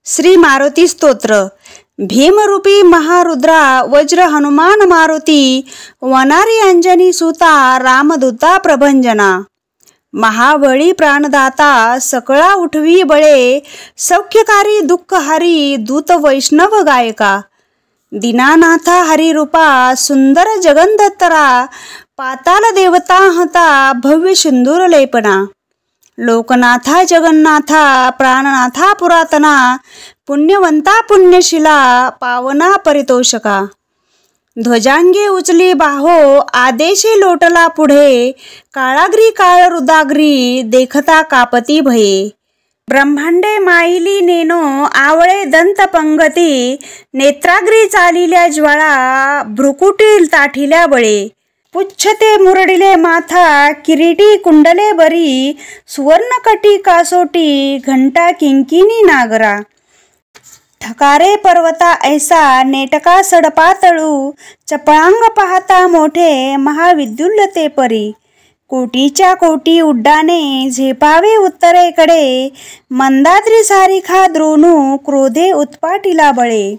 श्री मारुती स्तोत्र। भीमरूपी महारुद्रा वज्र हनुमान मारुती, वनारी अंजनी सुता रामदूता प्रभंजना। महाबळी प्राणदाता सकळा उठवी बळे, सौख्यकारी दुःखहारी दूत वैष्णव गायका। दीनानाथा हरिरूपा सुंदर जगंदत्तरा, पाताल देवता हता भव्य सिंदूर लेपना। लोकनाथा जगन्नाथा प्राणनाथा पुरातना, पुण्यवंता पुण्यशिला पावना परितोषका। ध्वजांगे उचली बाहो आदेशे लोटला पुढे, काळाग्री काळ रुदाग्री देखता कापती भये। ब्रह्मांडे माईली नेनो आवळे दंत पंगती, नेत्राग्री चालिल्या ज्वाळा भ्रुकुटी ताठिल्या बळे। पुच्छते मुरडिले माथा किरीटी कुंडले बरी, सुवर्णकटी कासोटी घंटा किंकिणी नागरा। ठकारे पर्वता ऐसा नेटका सडपातळू, चपळांग पाहता मोठे महाविद्युल्लते परी। कोटीच्या कोटी उड्डाणे झेपावे उत्तरेकडे, मंदाद्री सारिखा द्रोणू क्रोधे उत्पाटिला बळे।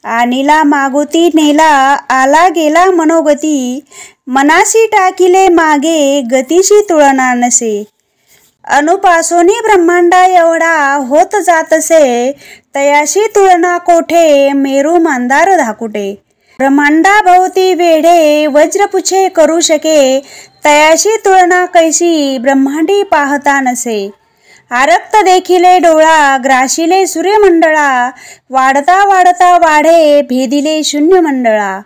आनिला मागोती नेला आला गेला मनोगती, मनासी टाकिले मागे गतीशी तुळना नसे। अनुपासोनी ब्रह्मांडा एवढा होत जातसे, तयाशी तुळना कोठे मेरू मंदार धाकुटे। ब्रह्मांडा भोवती वेढे वज्रपुछे करू शके, तयाशी तुळना कैसी ब्रह्मांडी पाहता नसे। आरक्त देखिले डोळा ग्राशिले सूर्यमंडळा, वाढता वाढता वाढे भेदिले शून्य मंडळा।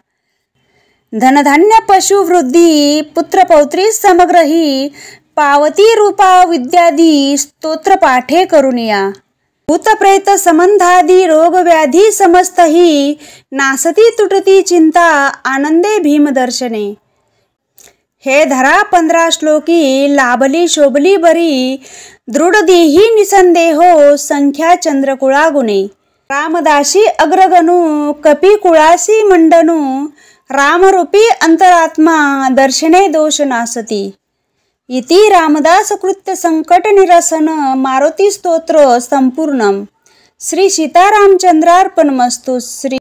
धनधान्य पशुवृद्धी पुत्रपौत्री समग्रही, पावती रूपा विद्यादी स्तोत्र पाठे करुनिया। भूतप्रेत संबंधादी रोग व्याधी समस्तही, नासती तुटती चिंता आनंदे भीमदर्शने। हे धरा 15 श्लोकी लाभली शोभली बरी, दृढदेही निसंदेहो संख्या चंद्रकुळा गुणे। रामदासी अग्रगणू कपिकुळासी मंडनू, रामरूपी अंतरात्मा दर्शने दोष नासती। इति रामदास कृत्य संकट निरसन मारुती स्तोत्र संपूर्णम। श्री सीतारामचंद्रार्पणमस्तु। श्री